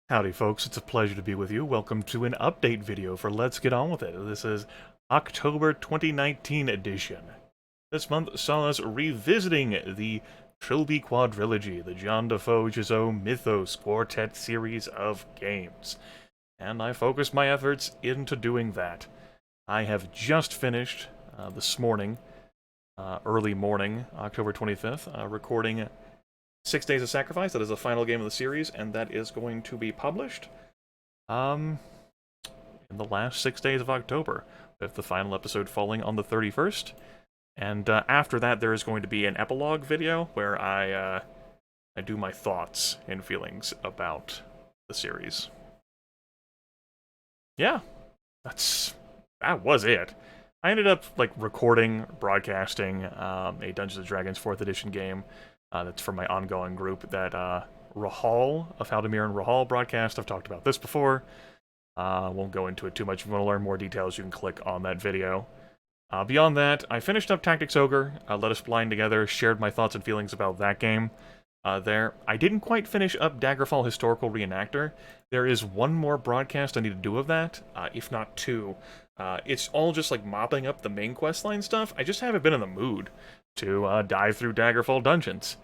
Howdy folks, it's a pleasure to be with you. Welcome to an update video for Let's Get On With It. This is October 2019 edition. This month saw us revisiting the Trilby quadrilogy, the John Defoe Gizeau Mythos Quartet series of games. And I focused my efforts into doing that. I have just finished this morning, early morning, October 25th, recording 6 Days of Sacrifice. That is the final game of the series, and that is going to be published in the last 6 days of October, with the final episode falling on the 31st. And after that, there is going to be an epilogue video where I do my thoughts and feelings about the series. Yeah, that was it. I ended up recording, broadcasting a Dungeons & Dragons 4th edition game. That's from my ongoing group that Rahal of Haldemir and Rahal broadcast. I've talked about this before. Won't go into it too much. If you want to learn more details, you can click on that video. Beyond that, I finished up Tactics Ogre, Let Us Blind Together, shared my thoughts and feelings about that game. I didn't quite finish up Daggerfall Historical Reenactor. There is one more broadcast I need to do of that, if not two. It's all just mopping up the main questline stuff. I just haven't been in the mood to dive through Daggerfall dungeons.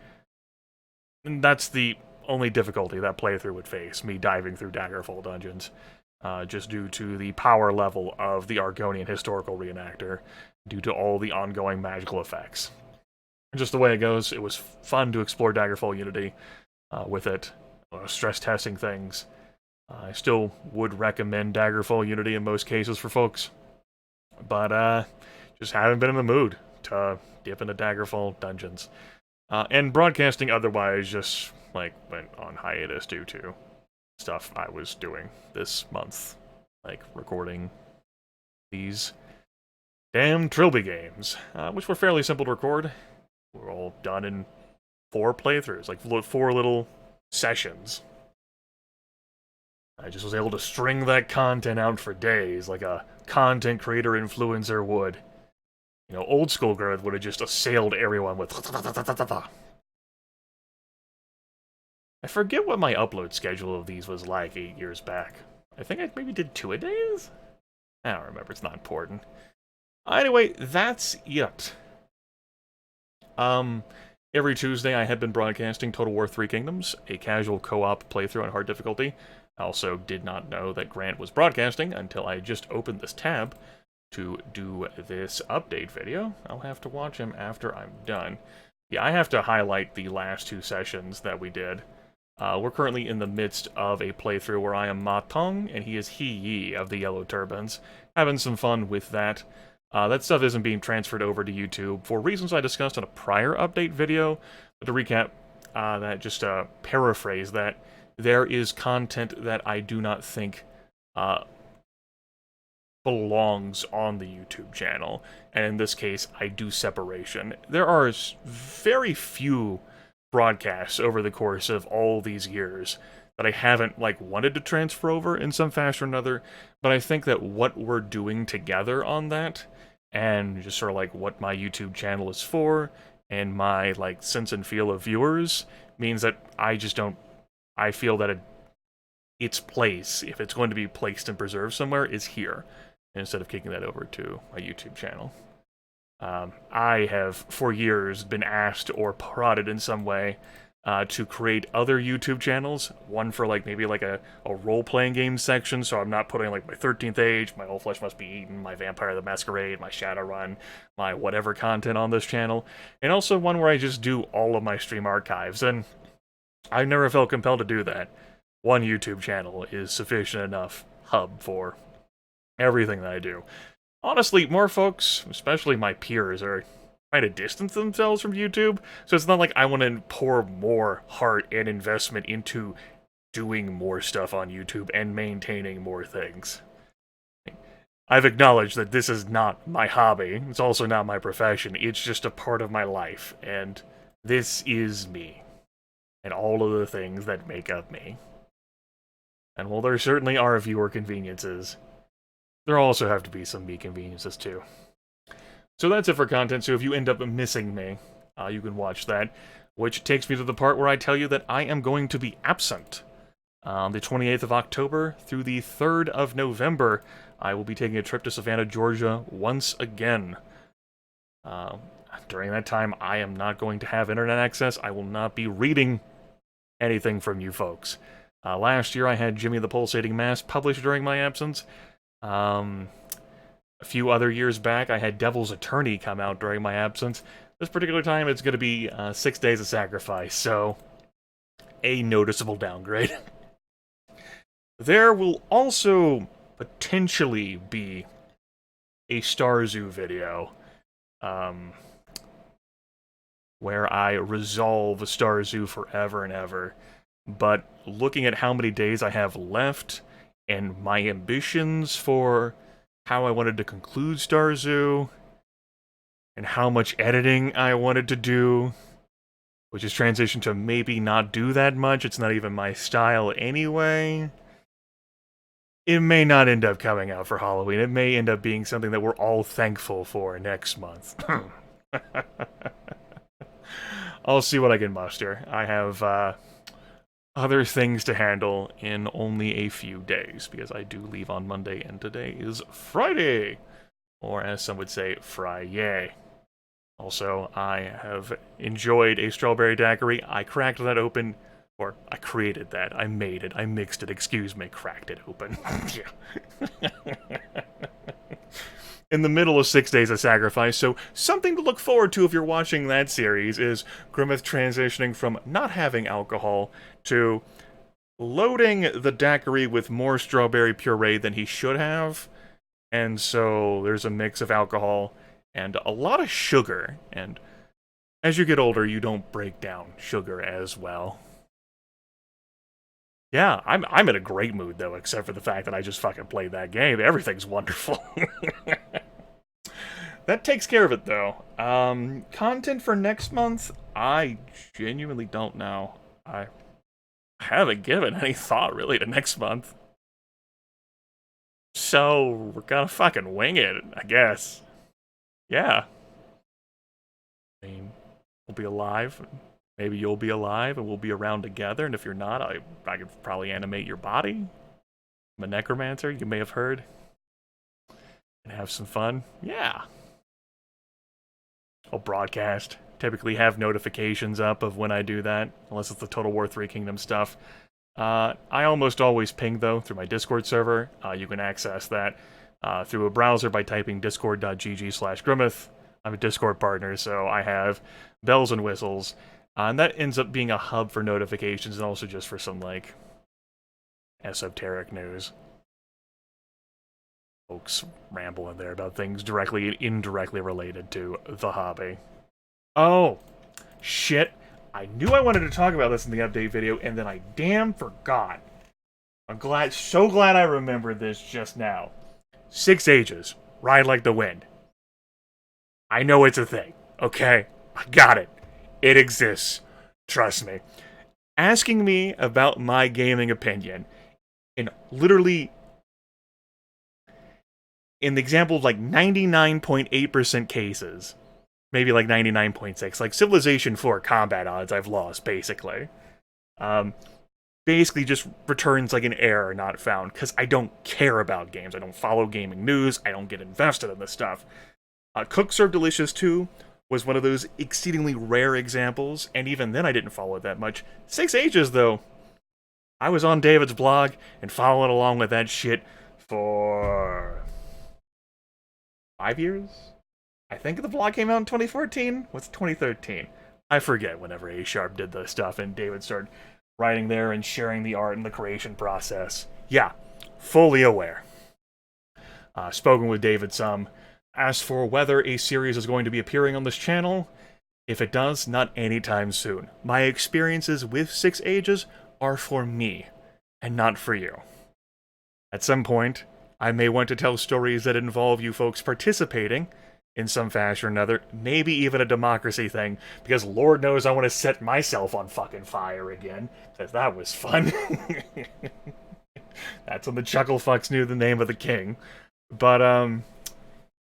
And that's the only difficulty that playthrough would face, me diving through Daggerfall dungeons, just due to the power level of the Argonian Historical Reenactor, due to all the ongoing magical effects. Just the way it goes, it was fun to explore Daggerfall Unity with it, stress testing things. I still would recommend Daggerfall Unity in most cases for folks, but just haven't been in the mood to dip into Daggerfall dungeons. And broadcasting otherwise just went on hiatus due to stuff I was doing this month, recording these damn Trilby games, which were fairly simple to record. We're all done in 4 playthroughs, 4 little sessions. I just was able to string that content out for days, like a content creator influencer would. You know, old school Grimith would have just assailed everyone with I forget what my upload schedule of these was like 8 years back. I think I maybe did 2 a days? I don't remember, it's not important. Anyway, that's it. Every Tuesday I had been broadcasting Total War 3 Kingdoms, a casual co-op playthrough on hard difficulty. I also did not know that Grant was broadcasting until I just opened this tab to do this update video. I'll have to watch him after I'm done. Yeah, I have to highlight the last 2 sessions that we did. We're currently in the midst of a playthrough where I am Ma Tong, and he is He of the Yellow Turbans. Having some fun with that. That stuff isn't being transferred over to YouTube for reasons I discussed in a prior update video. But to recap, just paraphrase that, there is content that I do not think belongs on the YouTube channel, and in this case, I do separation. There are very few broadcasts over the course of all these years that I haven't wanted to transfer over in some fashion or another, but I think that what we're doing together on that, and just sort of what my YouTube channel is for, and my sense and feel of viewers, means that I feel that its place, if it's going to be placed and preserved somewhere, is here, instead of kicking that over to my YouTube channel. I have, for years, been asked or prodded in some way to create other YouTube channels. One for, maybe a role-playing game section, so I'm not putting, my 13th Age, my All Flesh Must Be Eaten, my Vampire the Masquerade, my Shadowrun, my whatever content on this channel. And also one where I just do all of my stream archives, and I've never felt compelled to do that. One YouTube channel is sufficient enough hub for everything that I do. Honestly, more folks, especially my peers, are trying to distance themselves from YouTube, so it's not like I want to pour more heart and investment into doing more stuff on YouTube and maintaining more things. I've acknowledged that this is not my hobby, it's also not my profession, it's just a part of my life, and this is me, and all of the things that make up me. And while there certainly are viewer conveniences, there also have to be some me conveniences too. So that's it for content, so if you end up missing me, you can watch that, which takes me to the part where I tell you that I am going to be absent On the 28th of October through the 3rd of November, I will be taking a trip to Savannah, Georgia once again. During that time, I am not going to have internet access. I will not be reading anything from you folks. Last year, I had Jimmy the Pulsating Mass published during my absence. A few other years back, I had Devil's Attorney come out during my absence. This particular time, it's going to be 6 Days of Sacrifice, so a noticeable downgrade. There will also potentially be a Star Zoo video where I resolve Star Zoo forever and ever. But looking at how many days I have left and my ambitions for how I wanted to conclude Star Zoo and how much editing I wanted to do, which has transitioned to maybe not do that much. It's not even my style anyway. It may not end up coming out for Halloween. It may end up being something that we're all thankful for next month. I'll see what I can muster. I have other things to handle in only a few days, because I do leave on Monday, and today is Friday! Or as some would say, Fry-yay. Also, I have enjoyed a strawberry daiquiri. I cracked that open, or I created that. I made it. I mixed it. Excuse me. Cracked it open. Yeah. In the middle of 6 Days of Sacrifice, so something to look forward to if you're watching that series is Grimith transitioning from not having alcohol to loading the daiquiri with more strawberry puree than he should have, and so there's a mix of alcohol and a lot of sugar, and as you get older, you don't break down sugar as well. Yeah, I'm in a great mood, though, except for the fact that I just fucking played that game. Everything's wonderful. That takes care of it, though. Content for next month? I genuinely don't know. I haven't given any thought, really, to next month. So, we're gonna fucking wing it, I guess. Yeah. I mean, we'll be alive. Maybe you'll be alive and we'll be around together, and if you're not, I could probably animate your body. I'm a necromancer, you may have heard. And have some fun. Yeah. I'll broadcast. Typically have notifications up of when I do that, unless it's the Total War 3 Kingdom stuff. I almost always ping, though, through my Discord server. You can access that through a browser by typing discord.gg/Grimith. I'm a Discord partner, so I have bells and whistles. And that ends up being a hub for notifications and also just for some, like, esoteric news. Folks ramble in there about things directly and indirectly related to the hobby. Oh, shit. I knew I wanted to talk about this in the update video, and then I damn forgot. I'm so glad I remembered this just now. 6 Ages. Ride Like the Wind. I know it's a thing, okay? I got it. It exists. Trust me. Asking me about my gaming opinion in literally, in the example of like 99.8% cases, maybe like 99.6, like Civilization 4 combat odds I've lost, basically. Basically just returns like an error not found, because I don't care about games. I don't follow gaming news. I don't get invested in this stuff. Cook Serve Delicious 2 was one of those exceedingly rare examples, and even then I didn't follow it that much. 6 Ages, though, I was on David's blog and following along with that shit for 5 years? I think the blog came out in 2014? What's 2013? I forget whenever A Sharp did the stuff and David started writing there and sharing the art and the creation process. Yeah, fully aware. Spoken with David some. As for whether a series is going to be appearing on this channel, if it does, not anytime soon. My experiences with 6 Ages are for me, and not for you. At some point, I may want to tell stories that involve you folks participating in some fashion or another, maybe even a democracy thing, because Lord knows I want to set myself on fucking fire again, because that was fun. That's when the Chuckle Fucks knew the name of the king. But,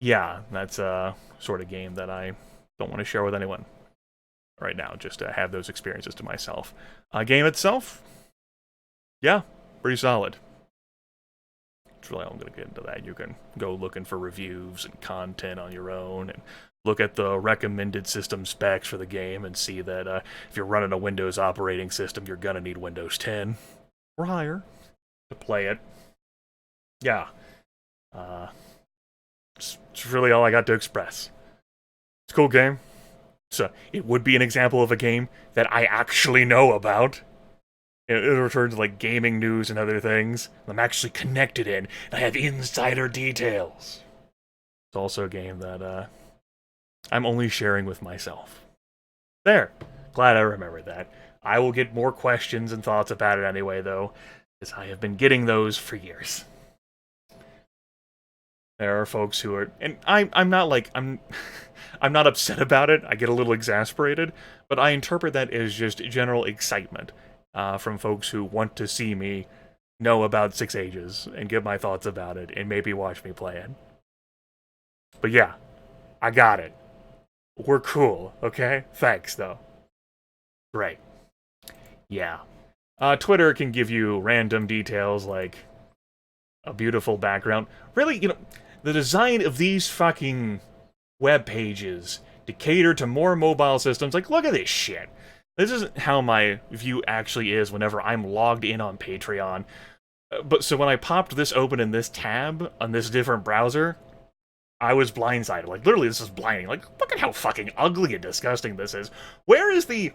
yeah, that's a sort of game that I don't want to share with anyone right now, just to have those experiences to myself. Game itself, Yeah, pretty solid. That's really all I'm going to get into that. You can go looking for reviews and content on your own and look at the recommended system specs for the game and see that if you're running a Windows operating system, you're going to need Windows 10 or higher to play it. Yeah. Uh, it's really all I got to express. It's a cool game. So it would be an example of a game that I actually know about. It returns like gaming news and other things. I'm actually connected in. I have insider details. It's also a game that I'm only sharing with myself. There. Glad I remembered that. I will get more questions and thoughts about it anyway, though, as I have been getting those for years. There are folks who are, and I'm not like I'm not upset about it. I get a little exasperated, but I interpret that as just general excitement from folks who want to see me know about Six Ages and give my thoughts about it and maybe watch me play it. But yeah, I got it. We're cool, okay? Thanks, though. Great. Yeah. Twitter can give you random details like a beautiful background. Really, the design of these fucking web pages to cater to more mobile systems. Like, look at this shit. This isn't how my view actually is whenever I'm logged in on Patreon. But so when I popped this open in this tab on this different browser, I was blindsided. Like, literally, this is blinding. Like, look at how fucking ugly and disgusting this is. Where is the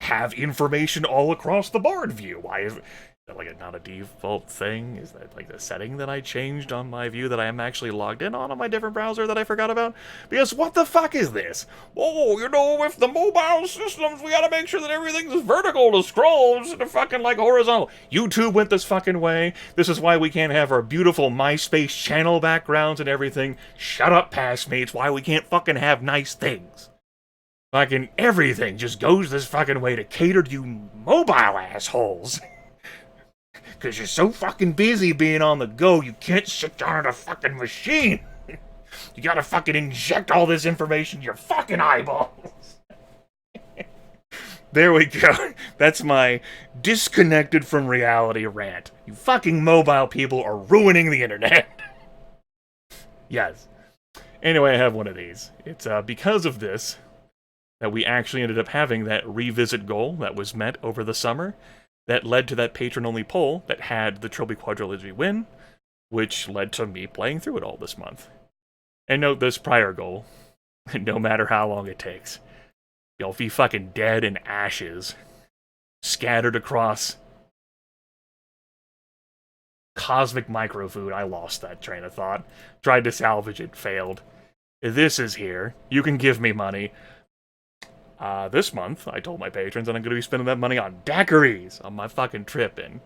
have information all across the board view? Why is that like not a default thing? Is that like the setting that I changed on my view that I am actually logged in on my different browser that I forgot about? Because what the fuck is this? Oh, with the mobile systems, we gotta make sure that everything's vertical to scroll instead of fucking like horizontal. YouTube went this fucking way. This is why we can't have our beautiful MySpace channel backgrounds and everything. Shut up, past me. It's why we can't fucking have nice things. Fucking everything just goes this fucking way to cater to you mobile assholes. Because you're so fucking busy being on the go, you can't sit down at a fucking machine. You gotta fucking inject all this information in your fucking eyeballs. There we go. That's my disconnected from reality rant. You fucking mobile people are ruining the internet. Yes. Anyway, I have one of these. It's because of this that we actually ended up having that revisit goal that was met over the summer that led to that patron-only poll that had the Trilby Quadrilogy win, which led to me playing through it all this month. And note this prior goal, no matter how long it takes, you'll be fucking dead in ashes, scattered across cosmic microfood. I lost that train of thought. Tried to salvage it, failed. This is here. You can give me money. This month, I told my patrons that I'm going to be spending that money on daiquiris on my fucking trip. And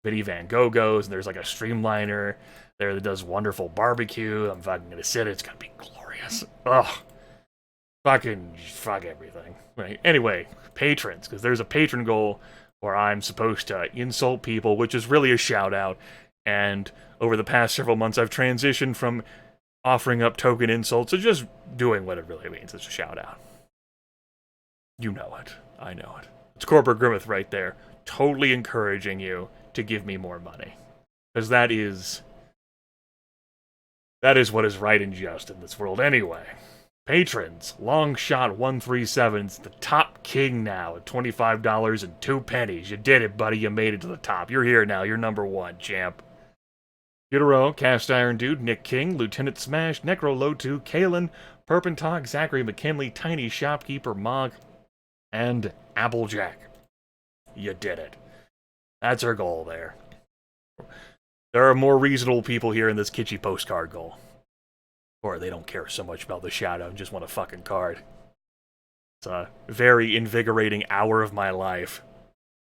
Vinny Van Gogh goes, and there's like a streamliner there that does wonderful barbecue. I'm fucking going to sit. It's going to be glorious. Ugh. Fuck everything. Right. Anyway, patrons, because there's a patron goal where I'm supposed to insult people, which is really a shout out. And over the past several months, I've transitioned from offering up token insults to just doing what it really means. It's a shout out. You know it. I know it. It's Corporate Grimith right there, totally encouraging you to give me more money. Because that is what is right and just in this world anyway. Patrons, Longshot137's the top king now at $25.02. You did it, buddy. You made it to the top. You're here now. You're number one, champ. Utero, Cast Iron Dude, Nick King, Lieutenant Smash, Necro Lotu, Kalen, Perpentalk, Zachary McKinley, Tiny Shopkeeper, Mog, and Applejack. You did it. That's our goal there. There are more reasonable people here in this kitschy postcard goal. Or they don't care so much about the shout-out and just want a fucking card. It's a very invigorating hour of my life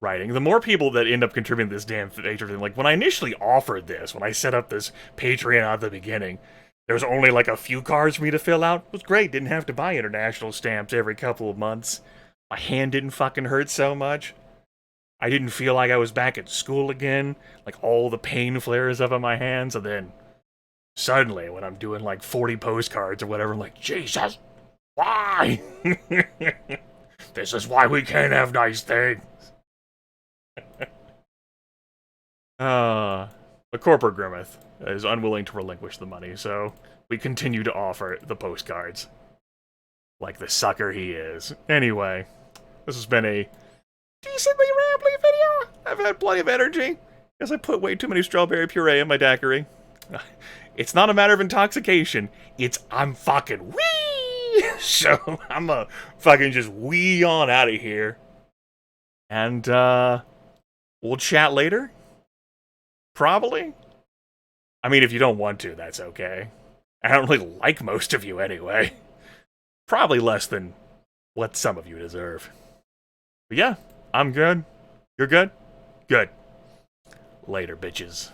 writing. The more people that end up contributing to this damn Patreon, like when I initially offered this, when I set up this Patreon at the beginning, there was only like a few cards for me to fill out. It was great. Didn't have to buy international stamps every couple of months. My hand didn't fucking hurt so much. I didn't feel like I was back at school again. Like all the pain flares up on my hands. And then suddenly when I'm doing like 40 postcards or whatever, I'm like, Jesus, why? This is why we can't have nice things. But Corporate Grimith is unwilling to relinquish the money, so we continue to offer the postcards. Like the sucker he is. Anyway, this has been a decently rambly video. I've had plenty of energy, because I put way too many strawberry puree in my daiquiri. It's not a matter of intoxication, it's I'm fucking wee! So, I'm a fucking just wee on out of here. And, we'll chat later? Probably? I mean, if you don't want to, that's okay. I don't really like most of you anyway. Probably less than what some of you deserve. But yeah, I'm good. You're good? Good. Later, bitches.